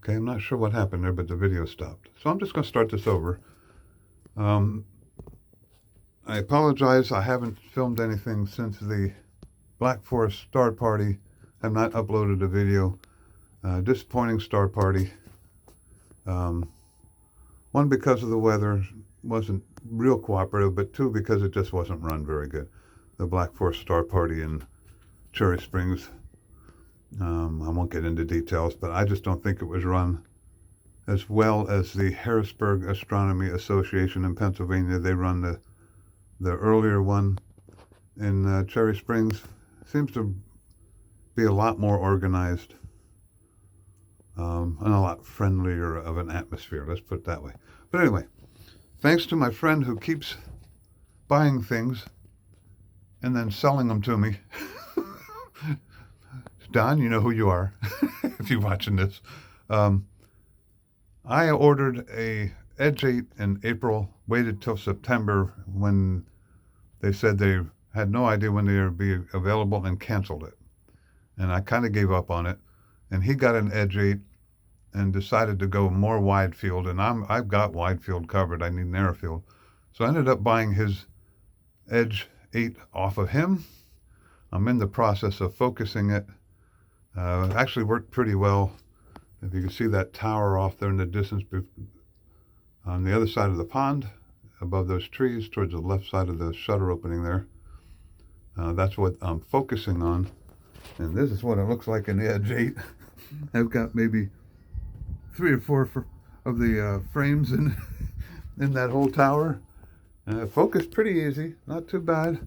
Okay, I'm not sure what happened there, but the video stopped. So I'm just going to start this over. I apologize. I haven't filmed anything since the Black Forest Star Party. I have not uploaded a video. Disappointing Star Party. One, because of the weather, wasn't real cooperative, but two, because it just wasn't run very good. The Black Forest Star Party in Cherry Springs. I won't get into details, but I just don't think it was run as well as the Harrisburg Astronomy Association in Pennsylvania. They run the earlier one in Cherry Springs. Seems to be a lot more organized and a lot friendlier of an atmosphere, let's put it that way. But anyway, thanks to my friend who keeps buying things and then selling them to me. Don, you know who you are if you're watching this. I ordered a Edge 8 in April, waited till September when they said they had no idea when they would be available, and canceled it. And I kind of gave up on it. And he got an Edge 8 and decided to go more wide field. And I've got wide field covered. I need narrow field. So I ended up buying his Edge 8 off of him. I'm in the process of focusing it. It actually worked pretty well. If you can see that tower off there in the distance on the other side of the pond, above those trees, towards the left side of the shutter opening there. That's what I'm focusing on. And this is what it looks like in the Edge 8. I've got maybe 3 or 4 of the frames in that whole tower. Focus pretty easy, not too bad.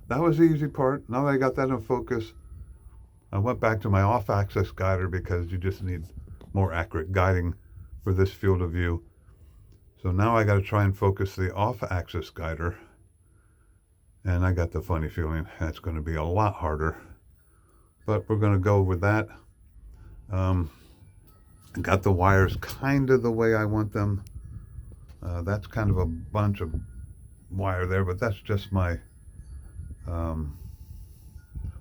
That was the easy part. Now that I got that in focus, I went back to my off-axis guider because you just need more accurate guiding for this field of view. So now I got to try and focus the off-axis guider. And I got the funny feeling that's going to be a lot harder. But we're going to go with that. Got the wires kind of the way I want them. That's kind of a bunch of wire there, but that's just my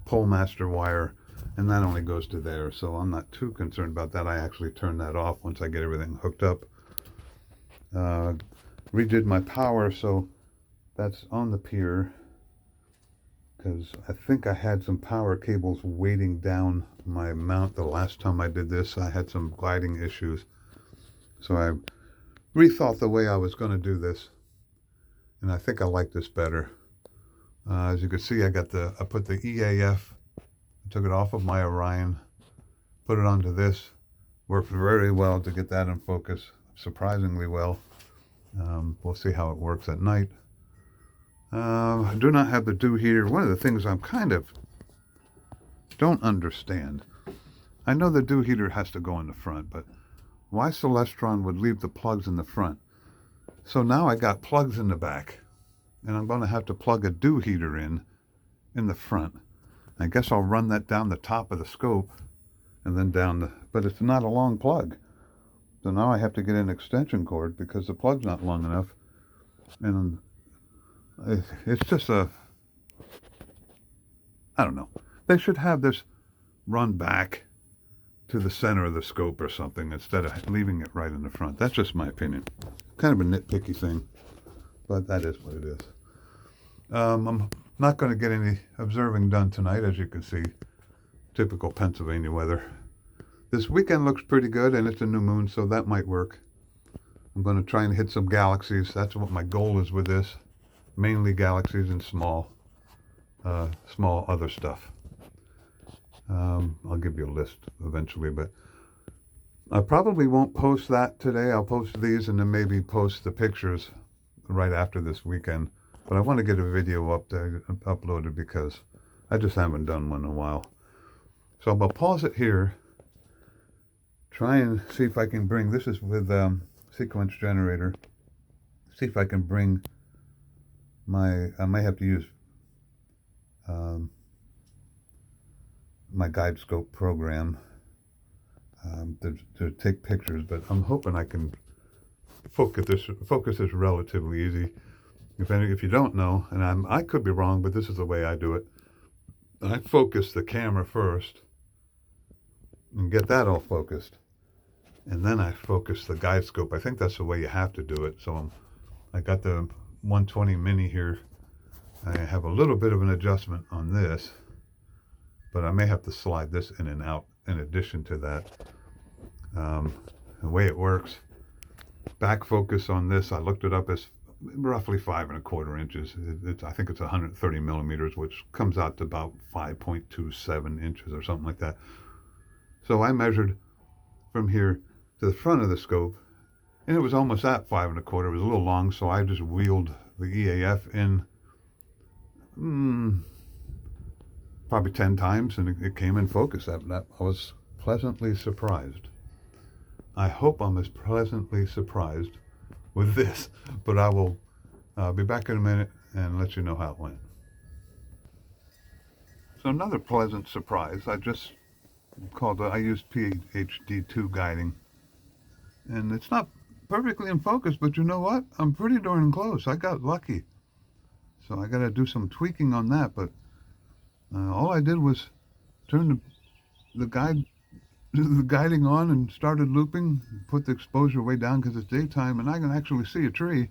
pole master wire. And that only goes to there, so I'm not too concerned about that. I actually turn that off once I get everything hooked up. Redid my power, so that's on the pier, because I think I had some power cables weighting down my mount the last time I did this. I had some gliding issues, so I rethought the way I was going to do this, and I think I like this better. As you can see, I put the EAF, took it off of my Orion, put it onto this. Worked very well to get that in focus, surprisingly well. We'll see how it works at night. I do not have the dew heater. One of the things I'm kind of don't understand, I know the dew heater has to go in the front, but why Celestron would leave the plugs in the front? So now I got plugs in the back, and I'm going to have to plug a dew heater in the front. I guess I'll run that down the top of the scope and then down but it's not a long plug. So now I have to get an extension cord because the plug's not long enough. And it's just I don't know. They should have this run back to the center of the scope or something instead of leaving it right in the front. That's just my opinion. Kind of a nitpicky thing, but that is what it is. I'm not going to get any observing done tonight, as you can see. Typical Pennsylvania weather. This weekend looks pretty good, and it's a new moon, so that might work. I'm going to try and hit some galaxies. That's what my goal is with this. Mainly galaxies and small other stuff. I'll give you a list eventually, but I probably won't post that today. I'll post these and then maybe post the pictures right after this weekend. But I want to get a video uploaded because I just haven't done one in a while. So I'm going to pause it here. Try and see if I can bring, this is with sequence generator. See if I can bring I may have to use my guide scope program to take pictures, but I'm hoping I can focus this relatively easy. If you don't know, and I could be wrong, but this is the way I do it. I focus the camera first and get that all focused. and then I focus the guide scope. I think that's the way you have to do it. So I got the 120 mini here. I have a little bit of an adjustment on this, but I may have to slide this in and out in addition to that. The way it works, back focus on this, I looked it up as roughly 5.25 inches. I think it's 130 millimeters, which comes out to about 5.27 inches or something like that. So I measured from here to the front of the scope, and it was almost at 5.25. It was a little long, so I just wheeled the EAF in probably 10 times, and it came in focus. I was pleasantly surprised. I hope I'm as pleasantly surprised with this, but I will be back in a minute and let you know how it went. So another pleasant surprise, I used PhD2 guiding, and it's not perfectly in focus, but you know what? I'm pretty darn close. I got lucky. So I got to do some tweaking on that, but all I did was turn the guiding on and started looping, put the exposure way down because it's daytime, and I can actually see a tree.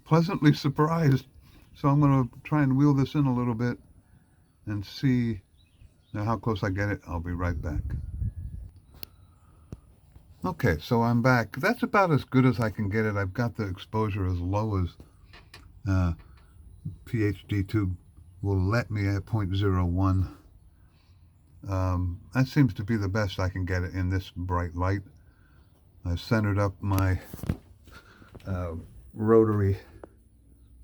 Pleasantly surprised. So I'm going to try and wheel this in a little bit and see how close I get it. I'll be right back. Okay, so I'm back. That's about as good as I can get it. I've got the exposure as low as PhD2 will let me at 0.01. That seems to be the best I can get it in this bright light. I centered up my rotary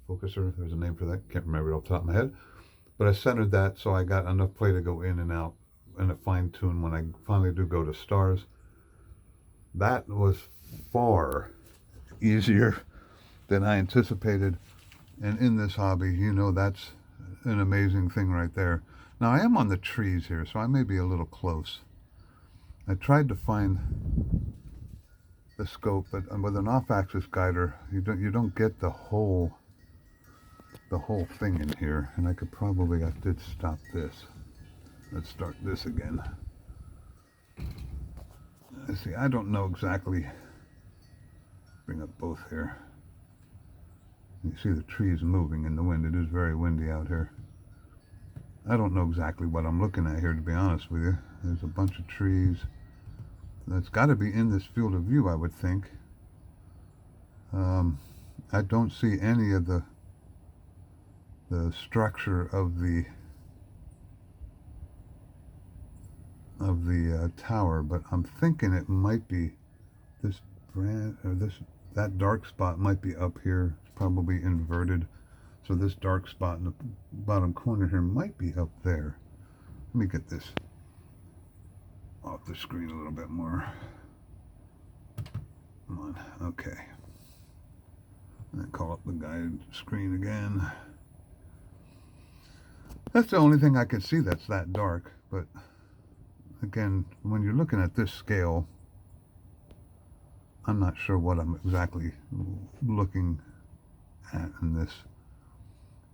focuser. There's a name for that. Can't remember it off the top of my head. But I centered that so I got enough play to go in and out and a fine tune when I finally do go to stars. That was far easier than I anticipated. And in this hobby, that's an amazing thing right there. Now I am on the trees here, so I may be a little close. I tried to find the scope, but with an off-axis guider, you don't get the whole thing in here. And I did stop this. Let's start this again. Let's see, I don't know exactly. Bring up both here. You see the trees moving in the wind. It is very windy out here. I don't know exactly what I'm looking at here, to be honest with you. There's a bunch of trees. That's got to be in this field of view, I would think. I don't see any of the structure of the tower, but I'm thinking it might be this that dark spot might be up here. It's probably inverted. So this dark spot in the bottom corner here might be up there. Let me get this off the screen a little bit more. Come on, okay. And call up the guide screen again. That's the only thing I can see that's that dark, but again, when you're looking at this scale, I'm not sure what I'm exactly looking at in this.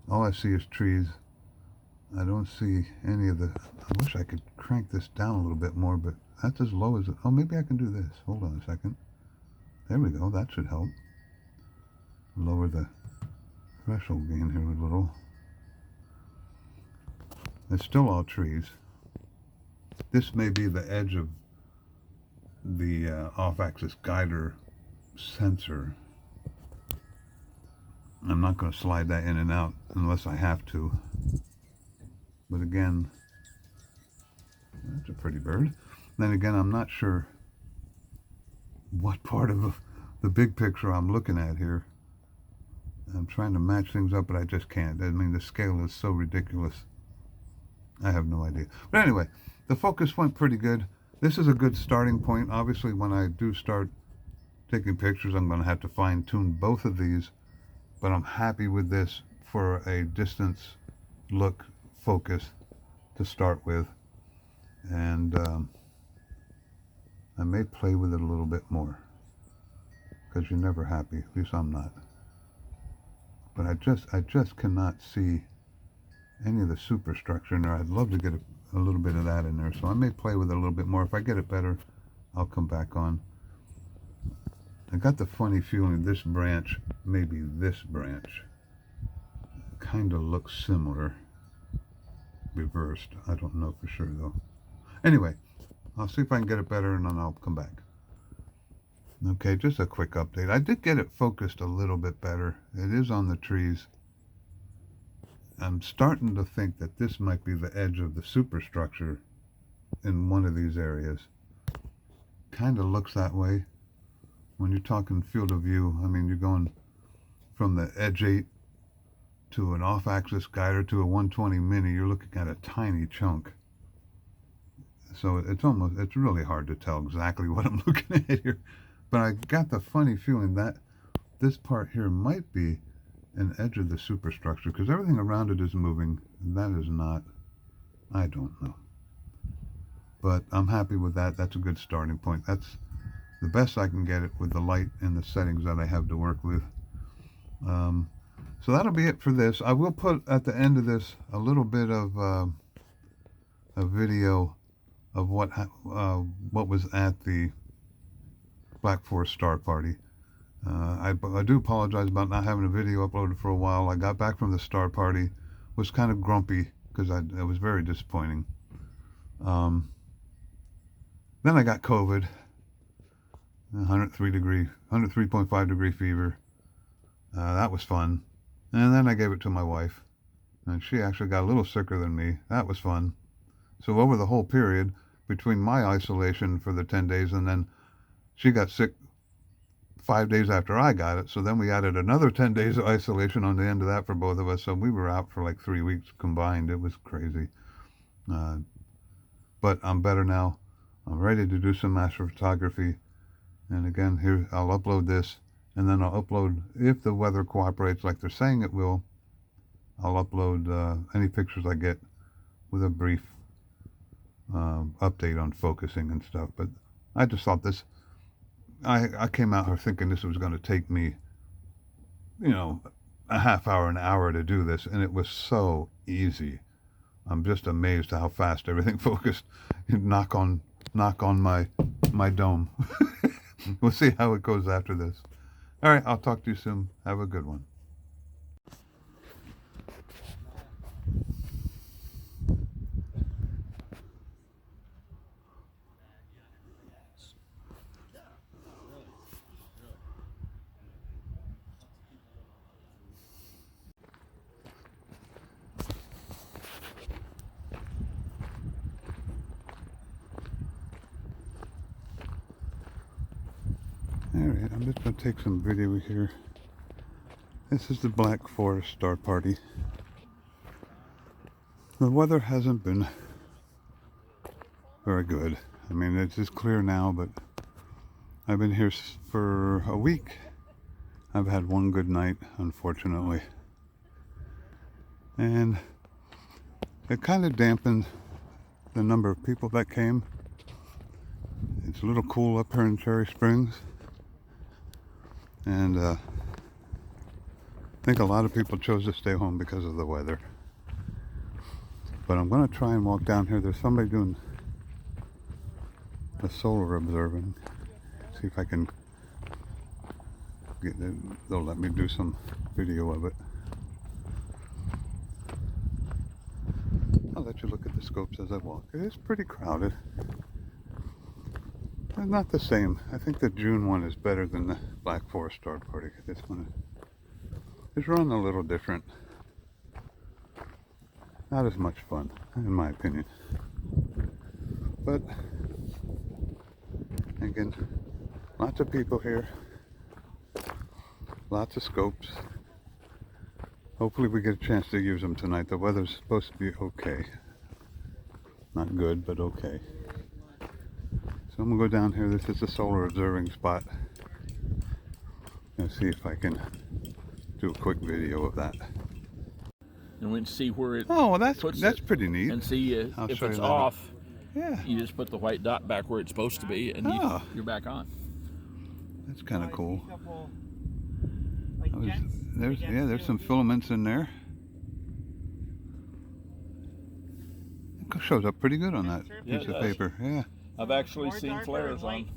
All I see is trees. I don't see any of the... I wish I could crank this down a little bit more, but that's as low as it... Oh, maybe I can do this. Hold on a second. There we go. That should help. Lower the threshold gain here a little. It's still all trees. This may be the edge of the off-axis guider sensor. I'm not going to slide that in and out unless I have to. But again, that's a pretty bird. Then again, I'm not sure what part of the big picture I'm looking at here. I'm trying to match things up, but I just can't. I mean, the scale is so ridiculous. I have no idea. But anyway, the focus went pretty good. This is a good starting point. Obviously, when I do start taking pictures, I'm going to have to fine-tune both of these. But I'm happy with this for a distance look focus to start with. And I may play with it a little bit more, because you're never happy. At least I'm not. But I just cannot see any of the superstructure in there. I'd love to get a little bit of that in there. So I may play with it a little bit more. If I get it better, I'll come back on. I got the funny feeling this branch, maybe this branch, kind of looks similar. Reversed. I don't know for sure though. Anyway, I'll see if I can get it better and then I'll come back. Okay, just a quick update. I did get it focused a little bit better. It is on the trees. I'm starting to think that this might be the edge of the superstructure in one of these areas. Kind of looks that way. When you're talking field of view, I mean, you're going from the Edge 8 to an off-axis guider to a 120 Mini, you're looking at a tiny chunk. So it's really hard to tell exactly what I'm looking at here. But I got the funny feeling that this part here might be an edge of the superstructure because everything around it is moving. That is not. I don't know. But I'm happy with that. That's a good starting point. That's the best I can get it with the light and the settings that I have to work with. So that'll be it for this. I will put at the end of this a little bit of a video of what was at the Black Forest Star Party. I do apologize about not having a video uploaded for a while. I got back from the Star Party, was kind of grumpy because it was very disappointing. Then I got COVID, 103.5 degree fever. That was fun. And then I gave it to my wife, and she actually got a little sicker than me. That was fun. So over the whole period between my isolation for the 10 days and then she got sick 5 days after I got it, so then we added another 10 days of isolation on the end of that for both of us, so we were out for like 3 weeks combined. It was crazy. But I'm better now. I'm ready to do some astrophotography. And again, here I'll upload this, and then I'll upload, if the weather cooperates like they're saying it will, I'll upload any pictures I get with a brief update on focusing and stuff. But I just thought this, I came out here thinking this was going to take me, a half hour, an hour to do this, and it was so easy. I'm just amazed how fast everything focused. Knock on my dome. We'll see how it goes after this. All right, I'll talk to you soon. Have a good one. Alright, I'm just going to take some video here. This is the Black Forest Star Party. The weather hasn't been very good. I mean, it's just clear now, but I've been here for a week. I've had one good night, unfortunately. And it kind of dampened the number of people that came. It's a little cool up here in Cherry Springs. And I think a lot of people chose to stay home because of the weather. But I'm going to try and walk down here. There's somebody doing a solar observing. See if I can get it. They'll let me do some video of it. I'll let you look at the scopes as I walk. It is pretty crowded. They're not the same. I think the June one is better than the Black Forest Star Party. This one is run a little different. Not as much fun, in my opinion. But, again, lots of people here. Lots of scopes. Hopefully we get a chance to use them tonight. The weather's supposed to be okay. Not good, but okay. So I'm going to go down here. This is the solar observing spot. And see if I can do a quick video of that. And we can see where it that's pretty neat. And see if it's off. Yeah. You just put the white dot back where it's supposed to be, and you're back on. That's kind of cool. There's some filaments in there. It shows up pretty good on that piece of paper. Yeah. I've actually seen flares on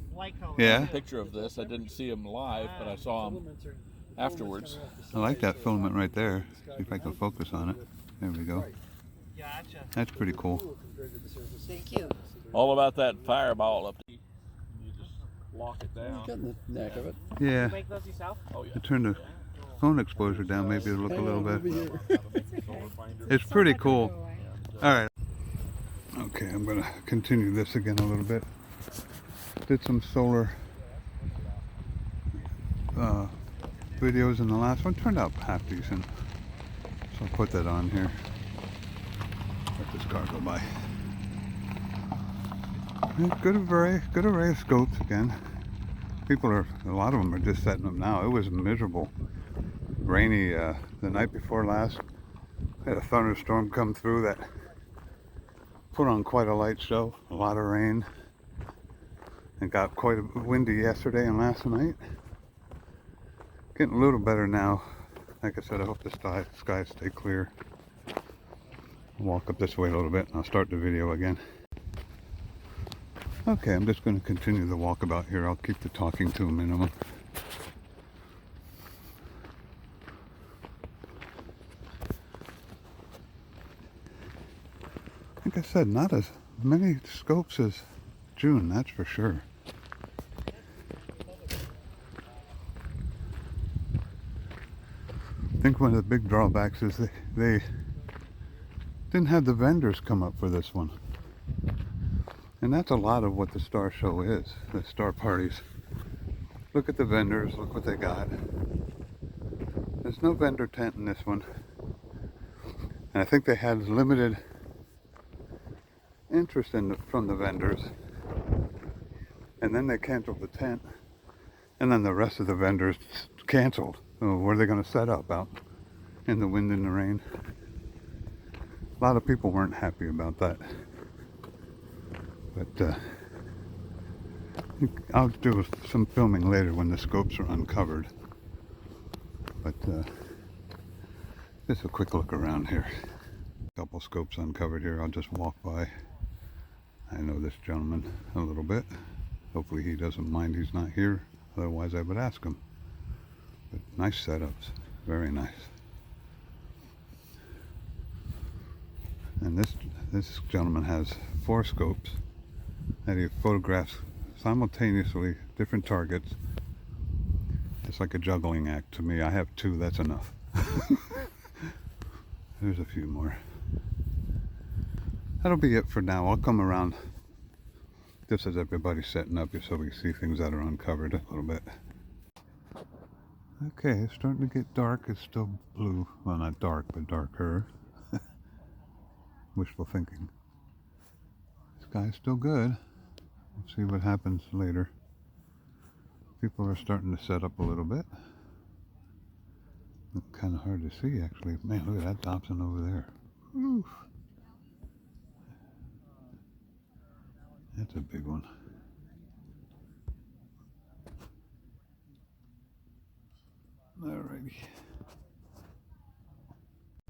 Yeah? a picture of this. I didn't see them live, but I saw them afterwards. I like that filament right there. See if I can focus on it. There we go. That's pretty cool. Thank you. All about that fireball up there. You just lock it down. Getting the knack of it. Yeah. Make those yourself? Oh yeah. I turn the phone exposure down, maybe it'll look a little bit. Solar finder. It's pretty cool. All right. Okay, I'm going to continue this again a little bit. Did some solar videos in the last one. Turned out half decent. So I'll put that on here. Let this car go by. Yeah, good array of scopes again. A lot of them are just setting them now. It was miserable. Rainy the night before last. Had a thunderstorm come through that put on quite a light show. A lot of rain. It got quite windy yesterday and last night. Getting a little better now. Like I said, I hope the skies stay clear. I'll walk up this way a little bit and I'll start the video again. Okay, I'm just going to continue the walkabout here. I'll keep the talking to a minimum. Like I said, not as many scopes as June, that's for sure. I think one of the big drawbacks is they didn't have the vendors come up for this one. And that's a lot of what the Star Show is, the Star Parties. Look at the vendors, look what they got. There's no vendor tent in this one. And I think they had limited interest from the vendors. And then they canceled the tent. And then the rest of the vendors canceled. So where are they going to set up? Out in the wind and the rain? A lot of people weren't happy about that. But I'll do some filming later when the scopes are uncovered. But just a quick look around here. A couple scopes uncovered here. I'll just walk by. I know this gentleman a little bit. Hopefully he doesn't mind he's not here. Otherwise I would ask him. But nice setups. Very nice. And this gentleman has 4 scopes that he photographs simultaneously, different targets. It's like a juggling act to me. I have 2, that's enough. There's a few more. That'll be it for now. I'll come around just as everybody's setting up so we can see things that are uncovered a little bit. Okay, it's starting to get dark. It's still blue. Well, not dark, but darker. Wishful thinking. Sky's still good. We'll see what happens later. People are starting to set up a little bit. Look kind of hard to see, actually. Man, look at that Dobson over there. Oof. That's a big one. Alrighty.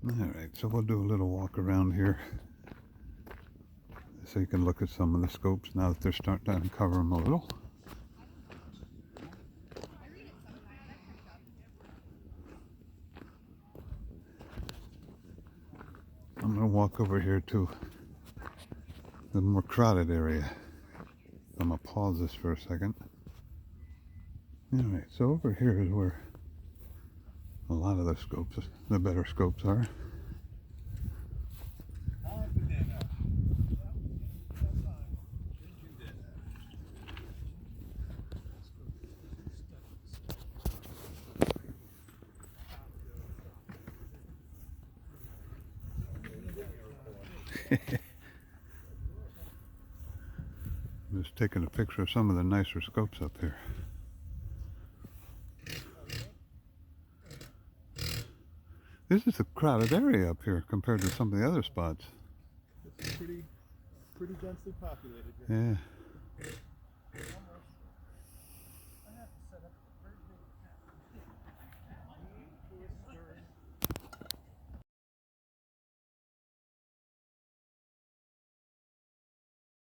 Alright, so we'll do a little walk around here so you can look at some of the scopes now that they're starting to uncover them a little. I'm going to walk over here to the more crowded area. I'm going to pause this for a second. Alright, so over here is where a lot of the scopes, the better scopes are. I'm just taking a picture of some of the nicer scopes up here. This is a crowded area up here compared to some of the other spots. It's pretty densely populated here. Yeah.